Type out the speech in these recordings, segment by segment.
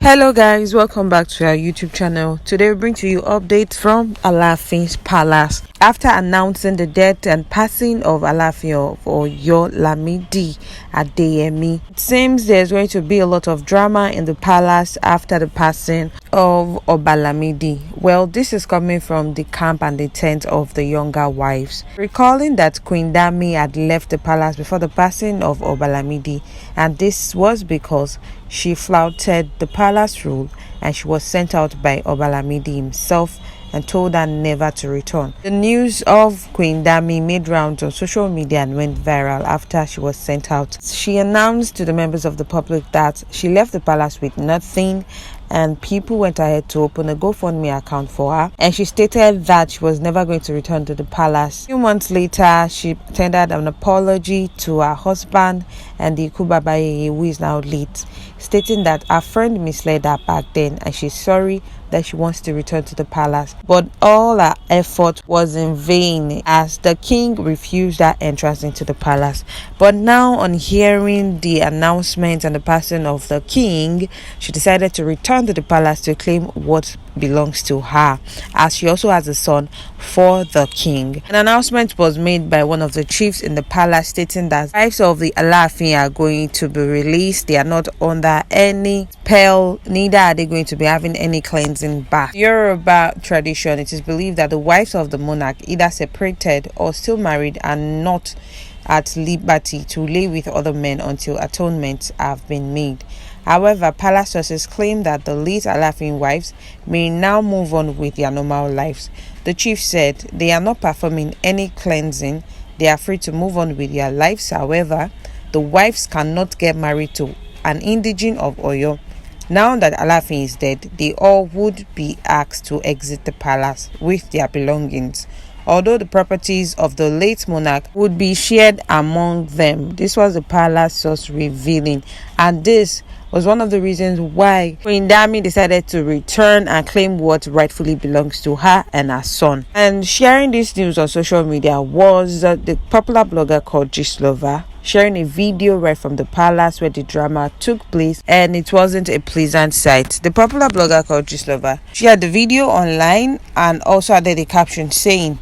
Hello guys, welcome back to our YouTube channel. Today we bring to you updates from Alaafin's palace. After announcing the death and passing of Alaafin of Oyo Adeyemi, it seems there's going to be a lot of drama in the palace after the passing of Obalamidi. Well, this is coming from the camp and the tent of the younger wives, recalling that Queen Dami had left the palace before the passing of Obalamidi, and this was because she flouted the palace rule and she was sent out by Obalamidi himself and told her never to return. The news of Queen Dami made rounds on social media and went viral after she was sent out. She announced to the members of the public that she left the palace with nothing, and people went ahead to open a GoFundMe account for her, and she stated that she was never going to return to the palace. A few months later, she tendered an apology to her husband and the Ikubabaye, who is now late, stating that her friend misled her back then and she's sorry that she wants to return to the palace, but all her effort was in vain as the king refused her entrance into the palace. But now, on hearing the announcement and the passing of the king, she decided to return to the palace to claim what belongs to her, as she also has a son for the king. An announcement was made by one of the chiefs in the palace stating that wives of the Alaafin are going to be released. They are not under any spell, neither are they going to be having any cleansing bath. Yoruba tradition, it is believed that the wives of the monarch, either separated or still married, are not at liberty to lay with other men until atonements have been made. However, palace sources claim that the late Alaafin wives may now move on with their normal lives. The chief said they are not performing any cleansing. They are free to move on with their lives. However, the wives cannot get married to an indigene of Oyo. Now that Alaafin is dead, they all would be asked to exit the palace with their belongings, although the properties of the late monarch would be shared among them. This was the palace source revealing, and this was one of the reasons why Queen Dami decided to return and claim what rightfully belongs to her and her son. And sharing this news on social media was the popular blogger called Gislova, sharing a video right from the palace where the drama took place, and it wasn't a pleasant sight. The popular blogger called Gislova shared the video online and also added a caption saying,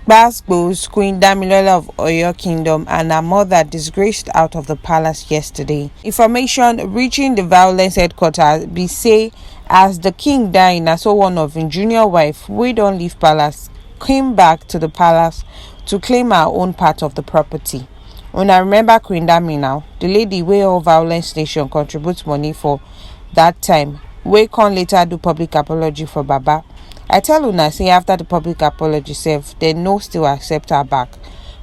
"Basbos, Queen Damilola of Oyo Kingdom and her mother disgraced out of the palace yesterday. Information reaching the violence headquarters be say as the king died, na so one of him junior wife, we don't leave palace, came back to the palace to claim her own part of the property. When I remember Queen Dami now, the lady wey all violence nation contributes money for that time, we can later do public apology for Baba. I tell una say after the public apology sef, they no still accept her back.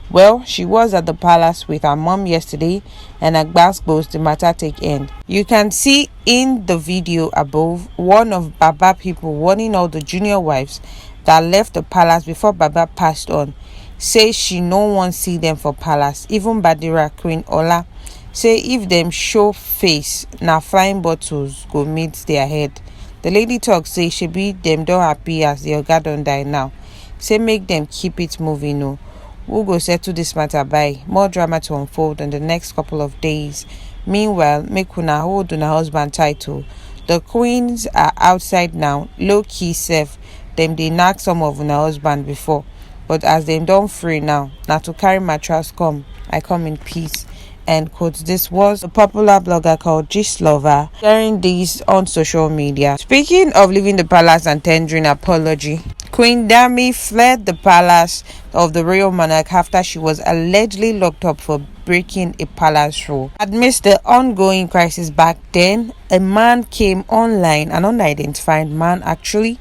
Well, she was at the palace with her mom yesterday, and at Gbasgbos the matter take end." You can see in the video above one of Baba people warning all the junior wives that left the palace before Baba passed on. Say she no one see them for palace. Even Badira Queen Ola say if them show face, na flying bottles go meet their head. The lady talk say she be them don't happy as the oga don't die now. Say make them keep it moving. No, we'll go settle this matter by more drama to unfold in the next couple of days. Meanwhile, make una hold una husband title. The queens are outside now. Low key self, them they knock some of una husband before, but as them don't free now, now to carry my trust come, I come in peace. End quote. This was a popular blogger called Gislova sharing this on social media. Speaking of leaving the palace and tendering apology, Queen Dami fled the palace of the royal monarch after she was allegedly locked up for breaking a palace rule. Amidst the ongoing crisis back then, a man came online, an unidentified man actually,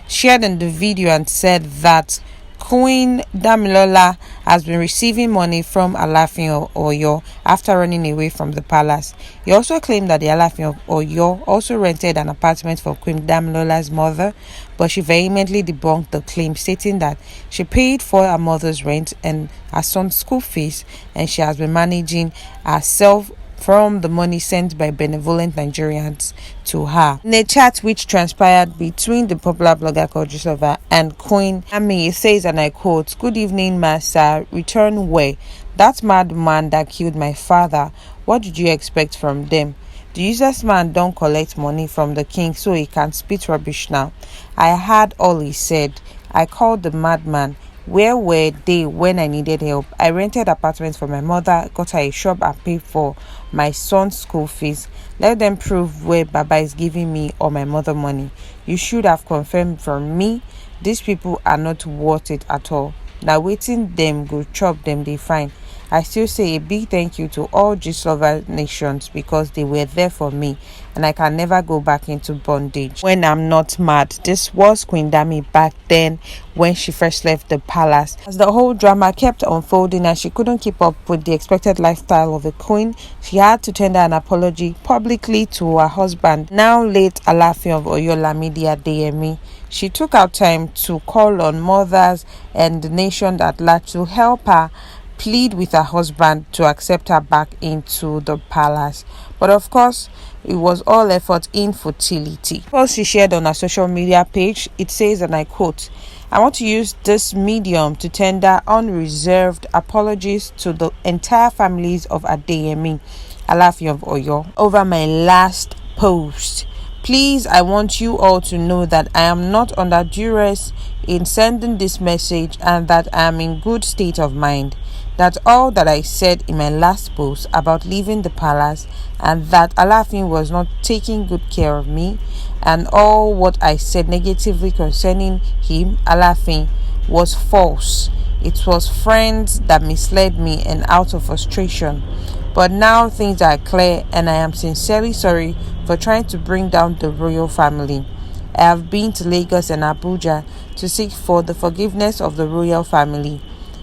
shared in the video and said that Queen Damilola has been receiving money from Alaafin of Oyo after running away from the palace. He also claimed that the Alaafin of Oyo also rented an apartment for Queen Damilola's mother, but she vehemently debunked the claim, stating that she paid for her mother's rent and her son's school fees, and she has been managing herself from the money sent by benevolent Nigerians to her. In a chat which transpired between the popular blogger called Gislova and Queen Dami, it says, and I quote, "Good evening, master. Return where? That madman that killed my father. What did you expect from them? The useless man don't collect money from the king, so he can spit rubbish now. I heard all he said. I called the madman. Where were they when I needed help? I rented apartments for my mother, got her a shop, and paid for my son's school fees. Let them prove where Baba is giving me or my mother money. You should have confirmed from me. These people are not worth it at all. Now waiting them go chop them they fine. I still say a big thank you to all gist lover nations because they were there for me and I can never go back into bondage when I'm not mad. This was Queen Dami back then when she first left the palace. As the whole drama kept unfolding and she couldn't keep up with the expected lifestyle of a queen, she had to tender an apology publicly to her husband, now late Alaafin of Oyo Adeyemi. She took out time to call on mothers and the nation at large to help her plead with her husband to accept her back into the palace. But of course, it was all effort in futility. Post she shared on her social media page, it says, and I quote, "I want to use this medium to tender unreserved apologies to the entire families of Adeyemi, Alaafin of Oyo, over my last post. Please, I want you all to know that I am not under duress in sending this message and that I am in good state of mind. That all that I said in my last post about leaving the palace and that Alaafin was not taking good care of me and all what I said negatively concerning him, Alaafin, was false. It was friends that misled me and out of frustration. But now things are clear and I am sincerely sorry for trying to bring down the royal family. I have been to Lagos and Abuja to seek for the forgiveness of the royal family.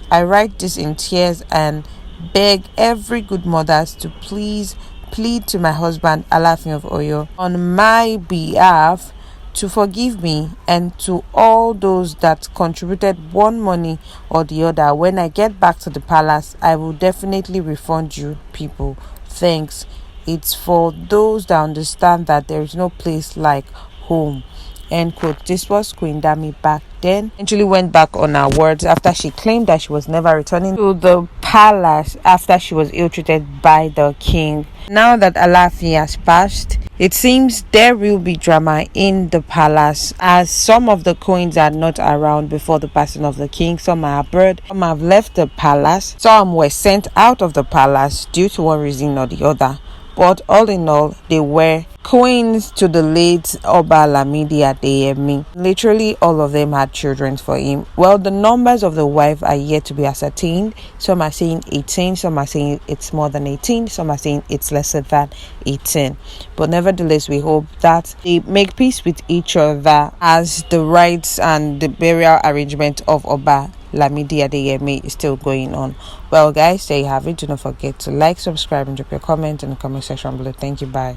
I write this in tears and beg every good mothers to please plead to my husband Alaafin of Oyo on my behalf to forgive me and to all those that contributed one money or the other. When I get back to the palace, I will definitely refund you people. Thanks. It's for those that understand that there is no place like home." End quote. This was Queen Dami back then. Eventually went back on her words after she claimed that she was never returning to the palace after she was ill-treated by the king. Now that Alaafin has passed, it seems there will be drama in the palace as some of the queens are not around before the passing of the king. Some are abroad, some have left the palace, some were sent out of the palace due to one reason or the other. But all in all, they were queens to the late Oba Lamidi Adeyemi. Literally all of them had children for him. Well, the numbers of the wife are yet to be ascertained. Some are saying 18, some are saying it's more than 18, some are saying it's lesser than 18. But nevertheless, we hope that they make peace with each other as the rites and the burial arrangement of Oba Lamidi Adeyemi is still going on. Well guys, there you have it. Do not forget to like, subscribe, and drop your comment in the comment section below. Thank you. Bye.